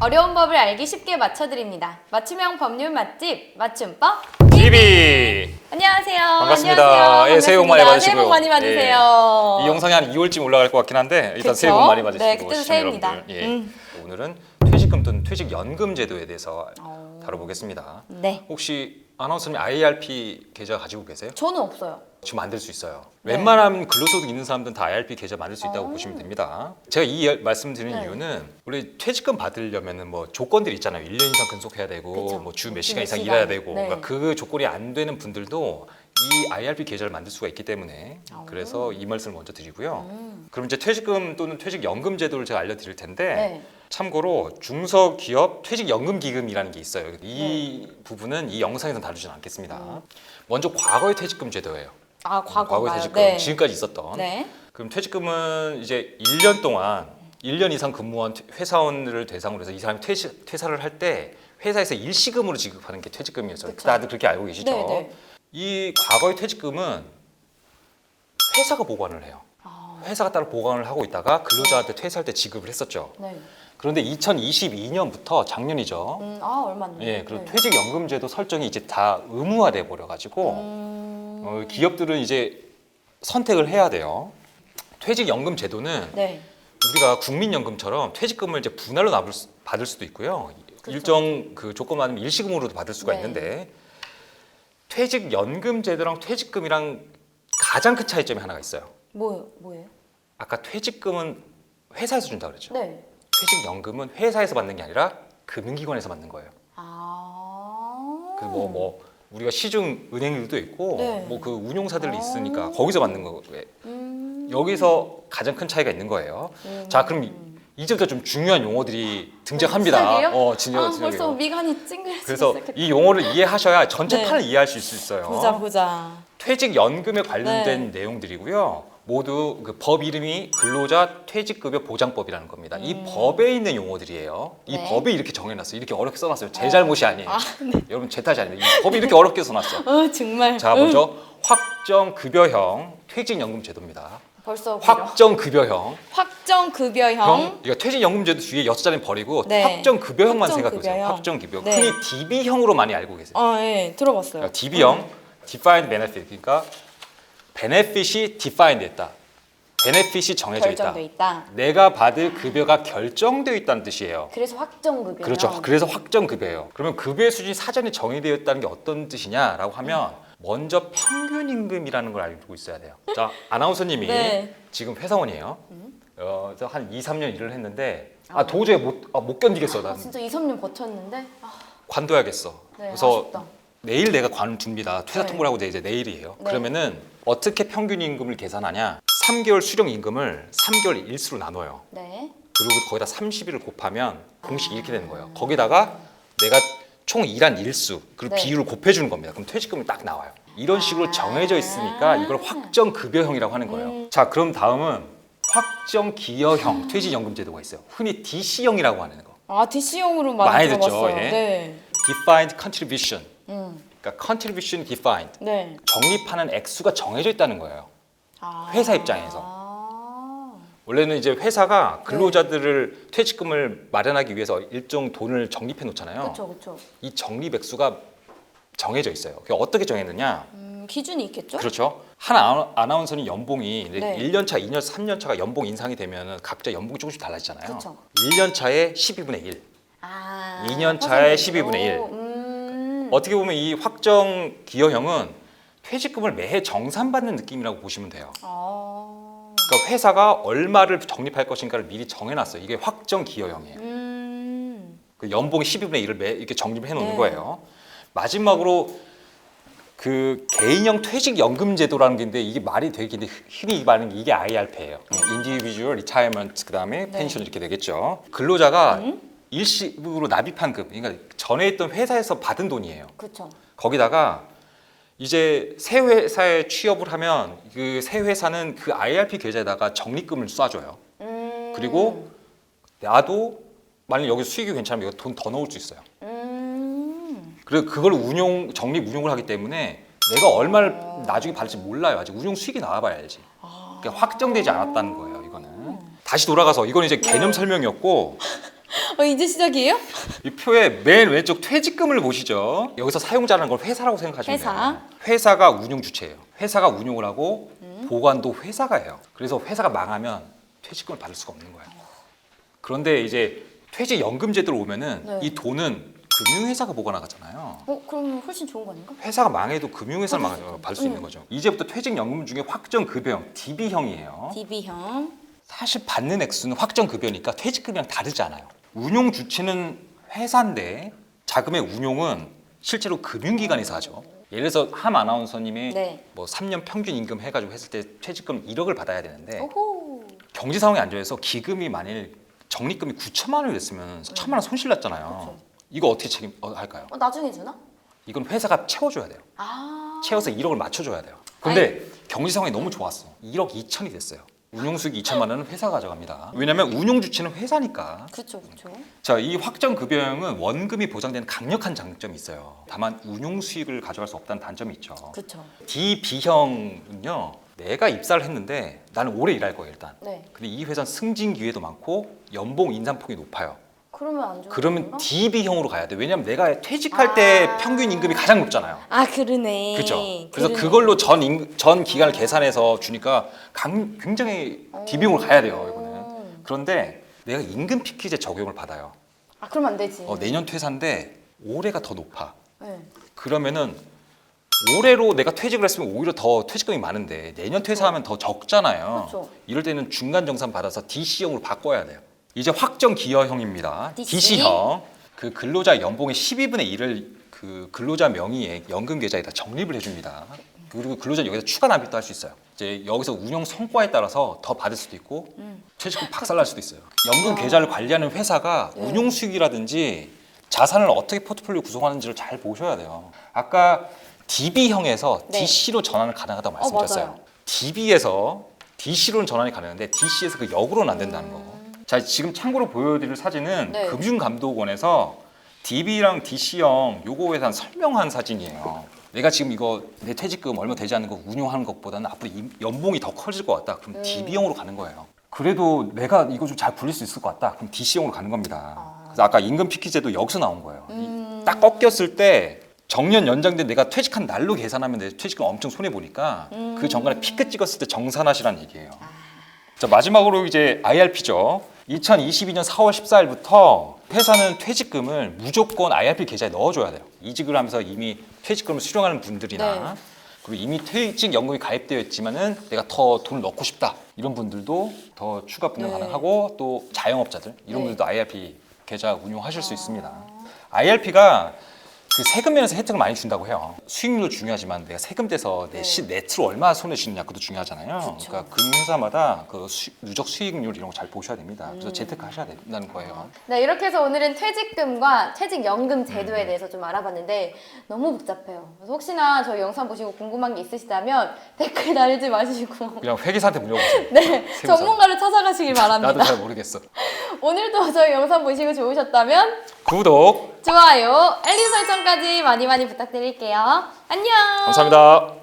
어려운 법을 알기 쉽게 맞춰드립니다. 맞춤형 법률 맛집 맞춤법 TV 안녕하세요. 반갑습니다. 안녕하세요. 예, 새해 복 많이 받으시고요. 새해 복 많이 받으세요. 이 영상이 한 2월쯤 올라갈 것 같긴 한데 일단 그쵸? 새해 복 많이 받으시고 네, 그때도 새해입니다. 여러분들. 예. 오늘은 퇴직금 또는 퇴직연금 제도에 대해서 다뤄보겠습니다. 네. 혹시 아나운서님 IRP 계좌 가지고 계세요? 저는 없어요. 지금 만들 수 있어요. 네. 웬만하면 근로소득 있는 사람들은 다 IRP 계좌 만들 수 있다고 보시면 됩니다. 제가 이 말씀드리는 네. 이유는 원래 퇴직금 받으려면은 뭐 조건들이 있잖아요. 1년 이상 근속해야 되고 그쵸. 뭐 주 몇 주 시간 몇 이상 시간. 일해야 되고 네. 그러니까 그 조건이 안 되는 분들도 이 IRP 계좌를 만들 수가 있기 때문에 그래서 이 말씀을 먼저 드리고요. 그럼 이제 퇴직금 또는 퇴직연금 제도를 제가 알려드릴 텐데 네. 참고로 중소기업 퇴직연금기금이라는 게 있어요. 이 부분은 이 영상에서는 다루지는 않겠습니다. 먼저 과거의 퇴직금 제도예요. 아, 과거가요? 과거의 퇴직금, 네. 지금까지 있었던. 네. 그럼 퇴직금은 이제 1년 동안 1년 이상 근무한 회사원을 대상으로 해서 이 사람이 퇴사를 할 때 회사에서 일시금으로 지급하는 게 퇴직금이었어요. 그쵸. 다들 그렇게 알고 계시죠? 네, 네. 이 과거의 퇴직금은 회사가 보관을 해요. 회사가 따로 보관을 하고 있다가 근로자한테 퇴사할 때 지급을 했었죠. 네. 그런데 2022년부터 작년이죠. 얼마 안 예, 됐네. 그리고 퇴직연금제도 설정이 이제 다 의무화돼 버려가지고 기업들은 이제 선택을 해야 돼요. 퇴직연금 제도는 네. 우리가 국민연금처럼 퇴직금을 이제 분할로 받을 수도 있고요. 그쵸. 일정 그 조건 맞으면 일시금으로도 받을 수가 네. 있는데 퇴직연금 제도랑 퇴직금이랑 가장 큰 차이점이 하나가 있어요. 뭐예요? 아까 퇴직금은 회사에서 준다 그랬죠. 네. 퇴직연금은 회사에서 받는 게 아니라 금융기관에서 받는 거예요. 아. 그 뭐 우리가 시중 은행들도 있고 네. 뭐 그 운용사들이 있으니까 거기서 받는 거예요. 음. 여기서 가장 큰 차이가 있는 거예요. 자, 그럼 이제부터 좀 중요한 용어들이 등장합니다. 시작이에요? 진짜 벌써 미간이 찡그려지기 그래서 시작했다. 이 용어를 이해하셔야 전체 네. 판을 이해할 수 있어요. 보자. 퇴직연금에 관련된 네. 내용들이고요. 모두 그 법 이름이 근로자 퇴직급여 보장법이라는 겁니다. 이 법에 있는 용어들이에요. 이 네. 법이 이렇게 정해놨어요. 이렇게 어렵게 써놨어요. 제 잘못이 아니에요. 네. 여러분 제 탓이 아닙니다. 이 법이 이렇게 어렵게 써놨어. 정말. 자, 먼저 확정급여형 퇴직연금 제도입니다. 벌써 확정급여형. 확정급여형. 이거 퇴직연금제도 뒤에 6자리는 버리고 네. 확정급여형만 확정급여형. 생각해보세요. 확정급여. 네. 흔히 DB형으로 많이 알고 계세요. 예, 들어봤어요. DB형, Defined Benefit. 그러니까 베네핏이 defined 됐다. 베네핏이 정해져 있다. 결정돼 있다. 내가 받을 급여가 결정되어 있다는 뜻이에요. 그래서 확정급여. 그렇죠. 그래서 확정급여예요. 그러면 급여의 수준이 사전에 정해되어 있다는 게 어떤 뜻이냐라고 하면 먼저 평균 임금이라는 걸 알고 있어야 돼요. 자, 아나운서님이 네. 지금 회사원이에요. 한 2, 3년 일을 했는데 도저히 못 견디겠어. 난 진짜 2, 3년 버텼는데. 관둬야겠어. 네, 그래서 아쉽다. 내일 내가 관둡니다. 퇴사 네. 통보를 하고 이제 내일이에요. 네. 그러면은 어떻게 평균 임금을 계산하냐? 3개월 수령 임금을 3개월 일수로 나눠요. 네. 그리고 거기다 30일을 곱하면 공식이 이렇게 되는 거예요. 거기다가 내가 총 일한 일수 그리고 네. 비율을 곱해주는 겁니다. 그럼 퇴직금이 딱 나와요. 이런 식으로 정해져 있으니까 이걸 확정급여형이라고 하는 거예요. 자, 그럼 다음은 확정기여형 퇴직연금 제도가 있어요. 흔히 DC형이라고 하는 거. DC용으로 많이 많이 듣죠, 들어봤어요. 예. 네. Defined Contribution. 그러니까 Contribution Defined. 네. 적립하는 액수가 정해져 있다는 거예요. 회사 입장에서. 원래는 이제 회사가 근로자들을 퇴직금을 마련하기 위해서 일정 돈을 적립해 놓잖아요. 그렇죠. 이 적립 액수가 정해져 있어요. 그게 어떻게 정했느냐? 기준이 있겠죠? 그렇죠. 한 아나운서는 연봉이 이제 네. 1년 차, 2년, 3년 차가 연봉 인상이 되면은 각자 연봉이 조금씩 달라지잖아요. 그쵸. 1년 차에 12분의 1. 2년 퍼센테이지로. 차에 12분의 1. 어떻게 보면 이 확정 기여형은 퇴직금을 매해 정산받는 느낌이라고 보시면 돼요. 그러니까 회사가 얼마를 적립할 것인가를 미리 정해놨어요. 이게 확정 기여형이에요. 그 연봉 12분의 1을 이렇게 적립해 놓는 네. 거예요. 마지막으로 그 개인형 퇴직연금 제도라는 게 있는데 이게 말이 되게 긴데 흔히 말하는 게 이게 IRP예요. Individual Retirement 그다음에 펜션 이렇게 되겠죠. 근로자가 일시적으로 납입한 급, 그러니까 전에 있던 회사에서 받은 돈이에요. 그렇죠. 거기다가 이제 새 회사에 취업을 하면 그 새 회사는 그 IRP 계좌에다가 적립금을 쏴줘요. 그리고 나도 만약 여기 수익이 괜찮으면 돈 더 넣을 수 있어요. 그리고 그걸 적립 운용을 하기 때문에 내가 얼마를 나중에 받을지 몰라요. 아직 운용 수익이 나와봐야 알지. 그러니까 확정되지 않았다는 거예요. 이거는 다시 돌아가서 이건 이제 개념 설명이었고 이제 시작이에요? 이 표의 맨 왼쪽 퇴직금을 보시죠. 여기서 사용자라는 걸 회사라고 생각하시면 회사. 돼요. 회사가 운용 주체예요. 회사가 운용을 하고 보관도 회사가 해요. 그래서 회사가 망하면 퇴직금을 받을 수가 없는 거예요. 그런데 이제 퇴직연금 제도로 오면은 네. 이 돈은 금융회사가 보관하잖아요. 그럼 훨씬 좋은 거 아닌가? 회사가 망해도 금융회사를 받을 수 있는 거죠. 이제부터 퇴직연금 중에 확정급여형, DB형이에요. DB형. 사실 받는 액수는 확정급여니까 퇴직금이랑 다르지 않아요. 운용 주체는 회사인데 자금의 운용은 실제로 금융기관에서 하죠. 예를 들어서 함 아나운서님이 네. 뭐 3년 평균 임금 해가지고 했을 때 퇴직금 1억을 받아야 되는데 오호. 경제 상황이 안 좋아서 기금이 만일 적립금이 9천만 원이 됐으면 1천만 원 손실 났잖아요. 그쵸. 이거 어떻게 할까요? 나중에 주나? 이건 회사가 채워줘야 돼요. 아. 채워서 1억을 맞춰줘야 돼요. 근데 경제 상황이 너무 좋았어. 1억 2천이 됐어요. 운용 수익 2천만 원은 회사가 가져갑니다. 왜냐하면 운용 주체는 회사니까. 그렇죠. 자, 이 확정급여형은 원금이 보장되는 강력한 장점이 있어요. 다만 운용 수익을 가져갈 수 없다는 단점이 있죠. 그렇죠. DB형은요, 내가 입사를 했는데 나는 오래 일할 거예요 일단. 네. 근데 이 회사는 승진 기회도 많고 연봉 인상폭이 높아요. 그러면 안 좋은 그러면 건가? DB형으로 가야 돼. 왜냐면 내가 퇴직할 때 평균 임금이 가장 높잖아요. 그러네. 그렇죠. 그래서 그러네. 그걸로 전 기간을 계산해서 주니까 굉장히 DB형으로 가야 돼요. 이거는. 그런데 내가 임금 패키지에 적용을 받아요. 그러면 안 되지. 내년 퇴사인데 올해가 더 높아. 네. 그러면은 올해로 내가 퇴직을 했으면 오히려 더 퇴직금이 많은데 내년 퇴사하면 더 적잖아요. 그렇죠. 이럴 때는 중간 정산 받아서 DC형으로 바꿔야 돼요. 이제 확정 기여형입니다. DC? DC형. 그 근로자 연봉의 12분의 1을 그 근로자 명의의 연금 계좌에다 적립을 해줍니다. 그리고 근로자 여기서 추가 납입도 할 수 있어요. 이제 여기서 운영 성과에 따라서 더 받을 수도 있고 퇴직금 박살날 수도 있어요. 연금 계좌를 관리하는 회사가 운용 수익이라든지 자산을 어떻게 포트폴리오 구성하는지를 잘 보셔야 돼요. 아까 DB형에서 네. DC로 전환을 가능하다고 말씀드렸어요. 맞아요. DB에서 DC로는 전환이 가능한데 DC에서 그 역으로는 안 된다는 거. 자, 지금 참고로 보여드릴 사진은 네. 금융감독원에서 DB랑 DC형 요거에 대한 설명한 사진이에요. 내가 지금 이거 내 퇴직금 얼마 되지 않는 거 운용하는 것보다는 앞으로 연봉이 더 커질 것 같다. 그럼 DB형으로 가는 거예요. 그래도 내가 이거 좀 잘 굴릴 수 있을 것 같다. 그럼 DC형으로 가는 겁니다. 그래서 아까 임금 피키제도 여기서 나온 거예요. 딱 꺾였을 때 정년 연장된 내가 퇴직한 날로 계산하면 내 퇴직금 엄청 손해 보니까 그 정간에 피크 찍었을 때 정산하시라는 얘기예요. 자, 마지막으로 이제 IRP죠. 2022년 4월 14일부터 회사는 퇴직금을 무조건 IRP 계좌에 넣어줘야 돼요. 이직을 하면서 이미 퇴직금을 수령하는 분들이나 네. 그리고 이미 퇴직연금이 가입되어 있지만은 내가 더 돈을 넣고 싶다 이런 분들도 더 추가 분할 네. 가능하고 또 자영업자들 이런 네. 분들도 IRP 계좌 운용하실 수 있습니다. IRP가 그 세금 면에서 혜택을 많이 준다고 해요. 수익률도 중요하지만 내가 세금 떼서 네트로 얼마 손에 쥐느냐 그것도 중요하잖아요. 그쵸. 그러니까 금융회사마다 그 누적 수익률 이런 거 잘 보셔야 됩니다. 그래서 재테크하셔야 된다는 거예요. 네, 이렇게 해서 오늘은 퇴직금과 퇴직연금 제도에 대해서 좀 알아봤는데 너무 복잡해요. 그래서 혹시나 저희 영상 보시고 궁금한 게 있으시다면 댓글 달지 마시고 그냥 회계사한테 물어보세요. 네, 세무사. 전문가를 찾아가시길 바랍니다. 나도 잘 모르겠어. 오늘도 저희 영상 보시고 좋으셨다면 구독 좋아요, 알림 설정까지 많이 부탁드릴게요. 안녕! 감사합니다.